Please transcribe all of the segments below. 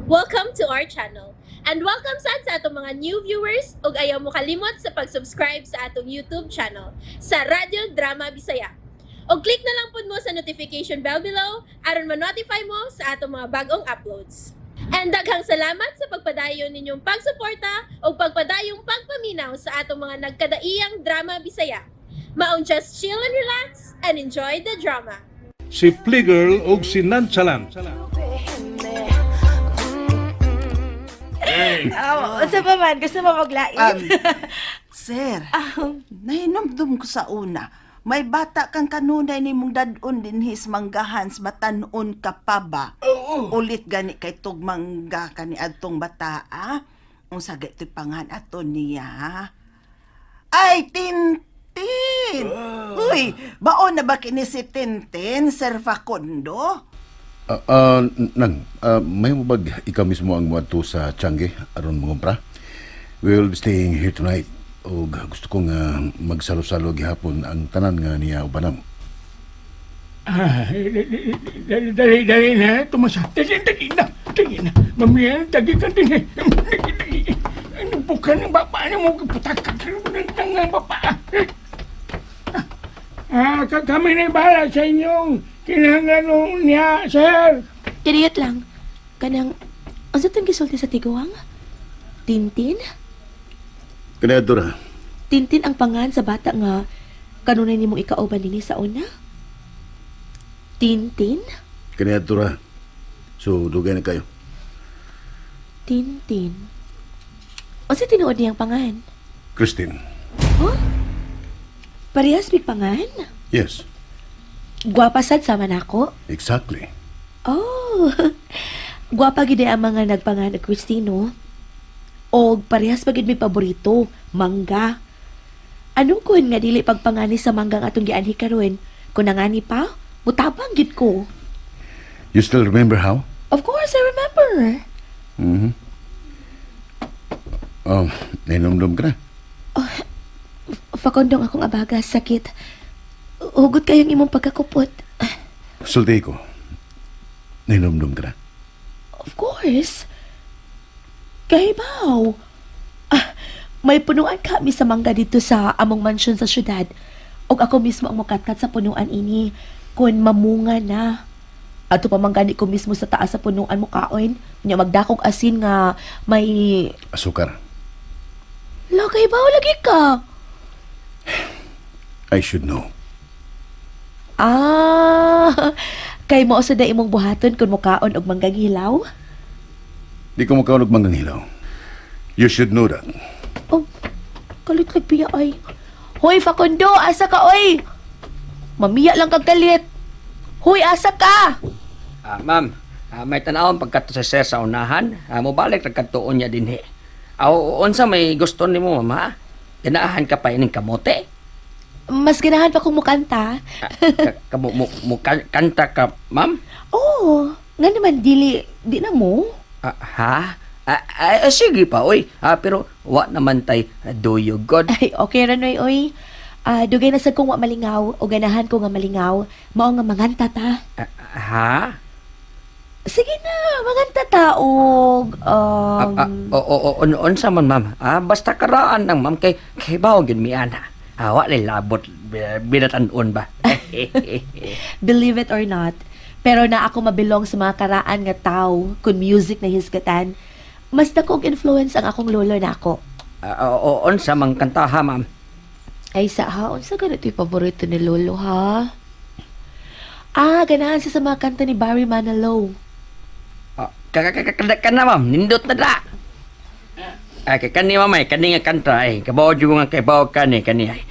Welcome to our channel. And welcome sa atong mga new viewers ug ayaw mo kalimot sa pag-subscribe sa atong YouTube channel sa Radio Drama Bisaya. O click na lang pud mo sa notification bell below aron ma-notify mo sa atong mga bagong uploads. And daghang salamat sa pagpadayon ninyong pagsuporta o pagpadayong pagpaminaw sa atong mga nagkadaiyang Drama Bisaya. Maong just chill and relax and enjoy the drama. Si Pligirl ug si Nonchalant. Unsa pa man? Gusto mo maglain? Sir, nahinomdum ko sa una. May bata kang kanunay ni mong dadon din his manggahans batanon ka pa ba? Ulit gani kay tugmangga kani adtong bata, Unsa gaytoy pangan aton niya? Ay, Tintin! Uy, baon na ba kini si Tintin, Sir Facundo? May mabag ikaw mismo ang muadto sa Changi aron mangumpra. We'll be staying here tonight. O gusto kong magsalo-salo gihapon ang tanan nga niya ubanam. Dali na, tumasa. Dali na. Mamiyan, tagi ka din. Ano po ka ng bapa na mo, putakan ka ng tangang bapa. Kami na ibala sa inyong kinahanglan niya, sir. Kiriyot lang. Kanang, unsa tong gisulti sa tiguang? Tintin? Kanadora, Tintin ang pangan sa bata nga kanunay nimong ikauban dinhi sa una? Tintin? kanadora. So, dugay na kayo. Tintin. Unsa tinuod niyang pangan? Christine. Huh? Parehas big pangan? Yes, Gwapa sad sama nako? exactly. Oh, gwapa gid ang mga nagpangan og Cristino. O parehas pagid may paborito, mangga. Anong kun nga dili pagpangani sa manggang atong gianhi karon? Kung nangani pa, mutabang gid ko. You still remember how? Of course, I remember. Mm-hmm. Nainomdom ka na. Fakondong akong abaga, sakit. Hugot kayong imong pagkakupot. Sulti ko. Nainomdom ka na. Of course. Kahibaw. May punuan kami sa mangga dito sa among mansion sa syudad. Og ako mismo ang mukatkat sa punuan ini kung mamunga na. Ato pa manggani ko mismo sa taas sa punuan mo kaon. Nya magdakog asin nga may... Asukar. Kahibaw lagi ka. I should know. Kay mo sa da imong buhaton kung mukaon og manggang hilaw? Di ko makaulog manggang hilaw. You should know that. Oh, kalit-lit piya ay. Hoy, Facundo, asa ka, oy? Mamiya lang kag kalit. Hoy, asa ka? Ma'am, may tanawang pagkato sa sir sa unahan. Mubalik nagkatuon niya din he. Unsa may gusto ni mo, mama? Ganahan ka pa ining kamote? Mas ganahan pa kong mukanta. Kanta ka, ma'am? Oo, nga naman, di na mo. Sige pa, oy. Pero wa naman tay do you good. Ay, okay ra noy, oy. Dugay na sad kong wa malingaw, o ganahan ko nga malingaw, mao nga manganta ta. Sige na, manganta ta, og... Unsa man, ma'am? Basta karaan lang, ma'am. Kay bawo gyud mi ana. Wa ni labot binatan-on ba? Believe it or not, pero na ako mabilong sa mga karaan nga tao kung music na hisgatan. Mas dako og influence ang akong lolo na ako. Unsa man kanta ha, ma'am? Ay sa unsa ganito yung paborito ni lolo ha? Ganahan siya sa mga kanta ni Barry Manilow. Kana, ma'am. Nindot na da. Kani mamay, kani nga kanta ay. Kabaw dyan nga kabaw kani ay.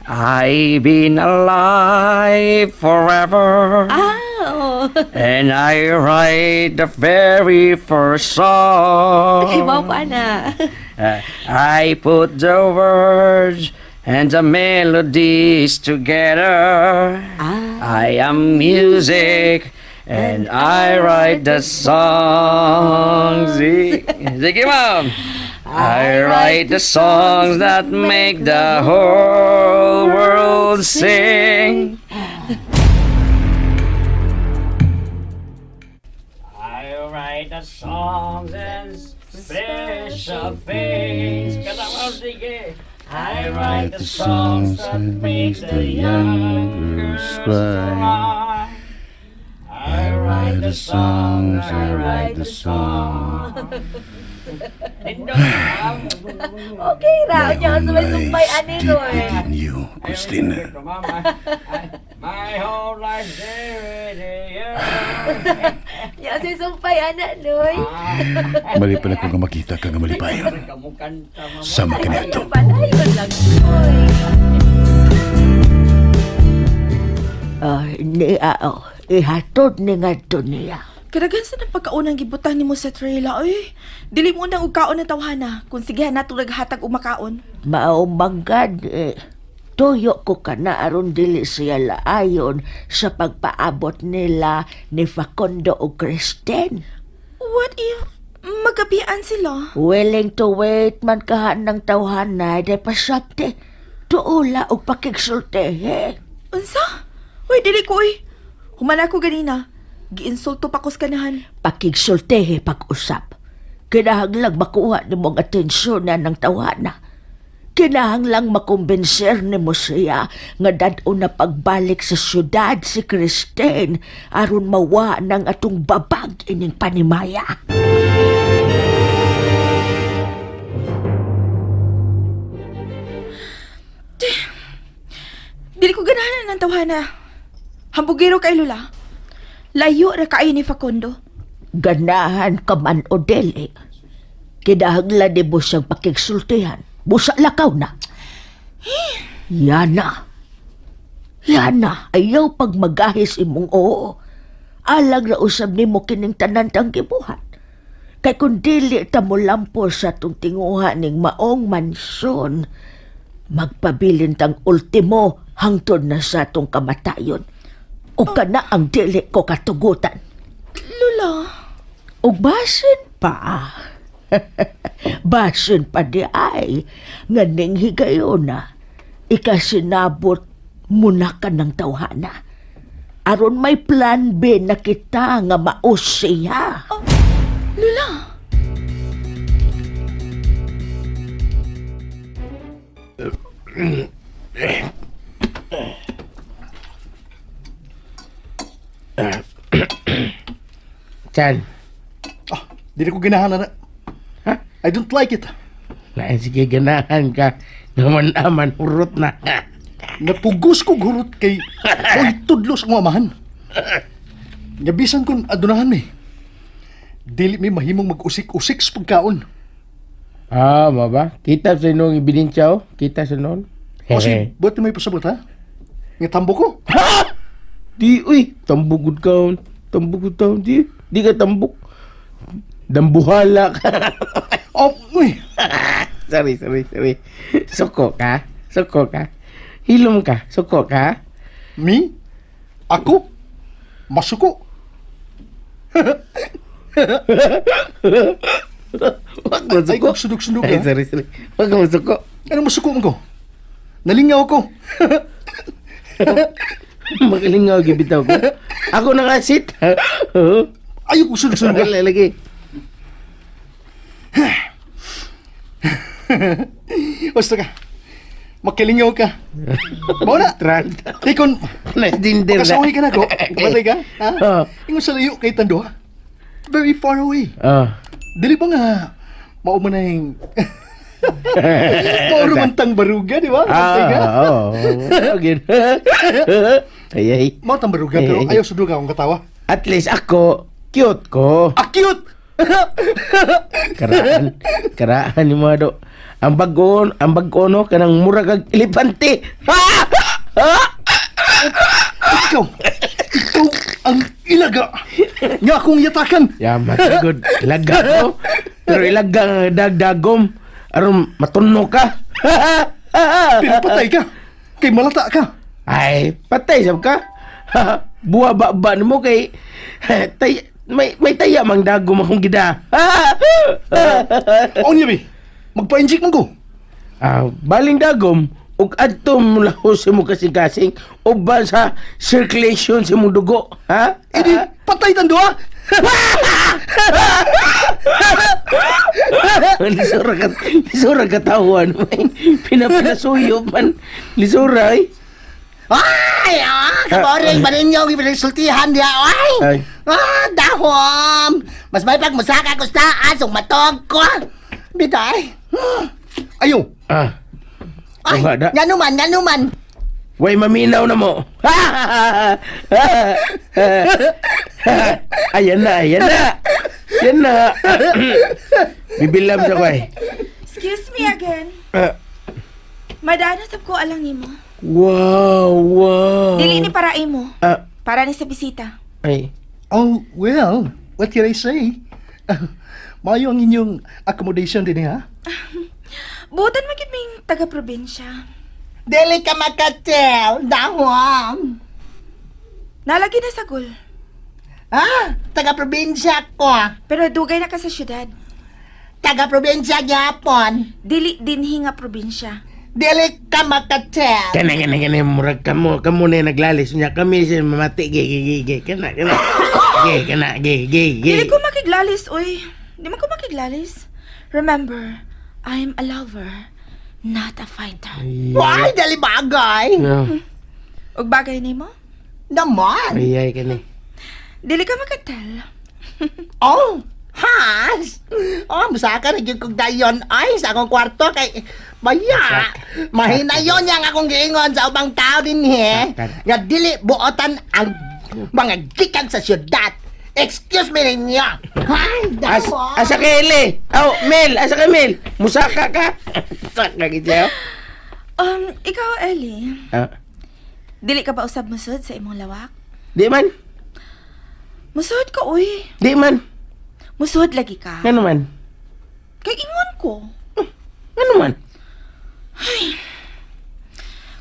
I've been alive forever. Oh. And I write the very first song. Okay, mau pa na. I put the words and the melodies together. I am music and I write the songs. Sige, ma'am. I write the songs that make the whole world sing. I write the songs and special things. Katawa, sige. I write the songs that make the young girls cry. I write the songs, I write the songs. Okay ra, unya sumay-sumpay ani Roy. Deep in you, Christine. My whole life there. Nya sumpay ana Roy. Mali pa na ko nga makita ka nga malipayon. Kamu kanta, mama. Sama ka nito. Panayon lang Roy. Ihatod ni nga niya. Kadagan sa ng pagkaunang gibutan ni mo sa trailer, oy. Dili mo nang ugkaon na tawhana, kung sige nato naghatag umakaon. Maumanggad tuyo ko ka na aron dili siya laayon sa pagpaabot nila ni Facundo o Kristen. What if magabian sila? Willing to wait man kahan ng tawhana de pasakte. Tuula og pakigsultehe. Unsa? Uy, dili ko, uy. Humana ko ganina. Giinsulto pa ko sa kanahan. Pakigsultehe pag-usap. Kinahanglang makuha ni mong atensyon na ng tawana. Kinahanglang makumbenser ni mo siya nga dadto na pagbalik sa syudad si Kristen aron mawa ng atong babag ining panimaya. Dili ko ganahan ng tawhana. Hambugero kay Lula. Layo ra kaayo ni Facundo. Ganahan ka man o deli. Kinahanglan ni mo siyang pakigsultihan. Busa lakaw na. Yana. Yana, ayaw pag magahis imong oo. Alang na usab ni mo kining tanan tang gibuhat. Kay kung dili ta mo lampos sa tong tinguha ning maong mansyon, magpabilin tang ultimo hangtod na sa tong kamatayon. O kana ang dili ko katugutan. Lula. O basin pa. Basin pa di ay. Nganing higayona. Ikasinabot muna ka ng tawhana. Aron may plan B na kita nga maus siya. Lula. Chan, Dili ko ganahan na. Ha? I don't like it. sige ganahan ka. Naman-aman, urot na. Napugos ko gurot kay oy tudlos ang amahan. Gabisan kon adunahan mi. Dili mi mahimong mag-usik-usik sa pagkaon. Ba? Kita sa nung ibinintyaw? Kita sa nun? O si, buat may pasabot ha? Nga tambo ko. Di, uy, tambugod ka. Tambugod ka, di. Di ka tambok. Dambuhala ka. Oh, uy. sorry. Suko ka? Hilom ka? Suko ka? Mi? Ako? Masuko? Wag mo Ay, suko. kung sundok-sundok Ay, ha? sorry. Wag mo suko. Ano masuko mo ko? Nalingaw ko. Magalingaw, gibitaw ko. Ako na nga sit. Ayaw kung sundok-sundok ha? Lagi. Basta ka. Makilingaw ka. Bawa na. Trans. Ikon, Nice dinner na. makasawi ka na ko. Kabatay ka? Ha? Oh. Ingon sa layo kay Tando ha? Very far away. Oh. Dili ba nga mauman na yung maurumantang baruga, di ba? Kabatay ka? Oo. Again. Ay. Mautang baruga, pero ayaw sudog akong katawa. At least ako, cute ko. Ah, cute! Karaan ni mga do. Ang bago no, kanang mura kag elepante. Ikaw ang ilaga nga akong yatakan. Yaman, good. Ilaga ko. Pero ilaga nga dagdagom. Aron matuno ka. Pinapatay ka. Kay malata ka. Ay, patay sab ka. Buwa ba mo kay may taya mang dagom akong gida. O niya, bi. Magpa-inject mo ko. Baling dagom ug adto mula sa mo kasing-kasing uban sa circulation sa mong dugo, ha? Edi, patay Tando ha? Lisura katawan. Pinasuyo man. Lisura eh. Ay! Kaboring ba ninyo ang sultihan niya, ay! Ay. Dahom! Mas may pagmusaka ko sa asong matog ko! Bitay! Ayo! Ah. Ay! Wala. Yanuman! Way maminaw na mo. Ayan na. Yan na. Bibilam sa kway. Excuse me again. Madana sab ko alang nimo. Wow. Dili ni para imo. Ah, Para ni sa bisita. ay. Oh, well, what can I say? Mayo ang inyong accommodation din, ha? Butan magid ming taga-probinsya. Dili ka makatel, dahom! Nalagi na sa gul. Taga-probinsya ko. Pero dugay na ka sa syudad. Taga-probinsya gyapon. Dili dinhi nga probinsya. Dili ka makatel. Kana, murag kamo na naglalis niya. Kami siya mamati. Kana. Dili ko makiglalis, oy. Di man ko makiglalis. Remember, I'm a lover, not a fighter. Why, dali bagay? No. Og bagay nimo? Naman. Ayay ka ni. Dili ka makatel. Oh, has? Oh, masaka na yung kong dayon ay sa akong kwarto kay Baya, mahinayon yang akong giingon sa ubang tao din he. Nga dili buotan ang mga gikan sa syudad. Excuse me ninyo. Hay, damo. Asa ka Eli? Oh, Mel, asa ka Mel? Musaka ka? Musaka kita. Ikaw, Ellie. Ah, Dili ka ba usab musod sa imong lawak? di man. Musod ka, uy. Di man. Musod lagi ka. Ano man? Kay ingon ko. Ano man?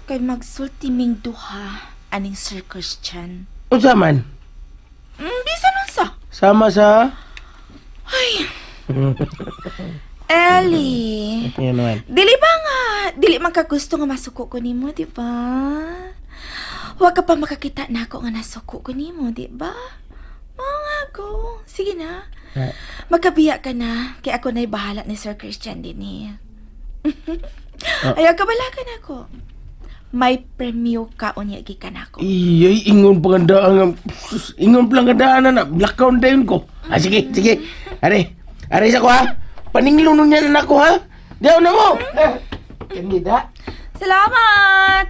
Kay magsulti ming duha aning Sir Christian. Unsa man? Bisa nun sa. Sama sa... Ellie. Yan man. Dili ba nga? Dili man ka gusto nga masuko ko nimo, di ba? Huwag ka pa makakita na ako nga nasuko ko nimo, di ba? Mga ko. Sige na. Magkabiya ka na. Kaya ako na'y bahala ni Sir Christian din eh. Ayaw kabalakan ako. May premyo ka unya gikan ako. Iyay, ingon pangandaan ingon pangandaan na blackout din ko. Ah, sige. Are sa ko ha. Paninglunong niya na ako ha. Diyaw na mo. Kandida. Salamat!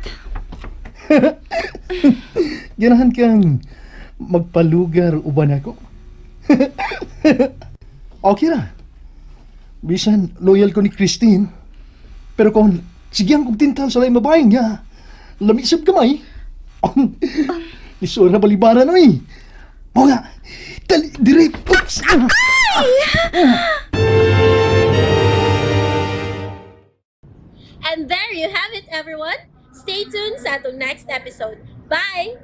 Ganahan kang magpalugar uban ako. Okay na. Bisan loyal ko ni Christine. Pero kung sige ang kugtintal sa laing babaeng niya, lamisab kamay. Lisura balibaran na eh. O nga, dali, dire, ups! And there you have it, everyone. Stay tuned sa atong next episode. Bye!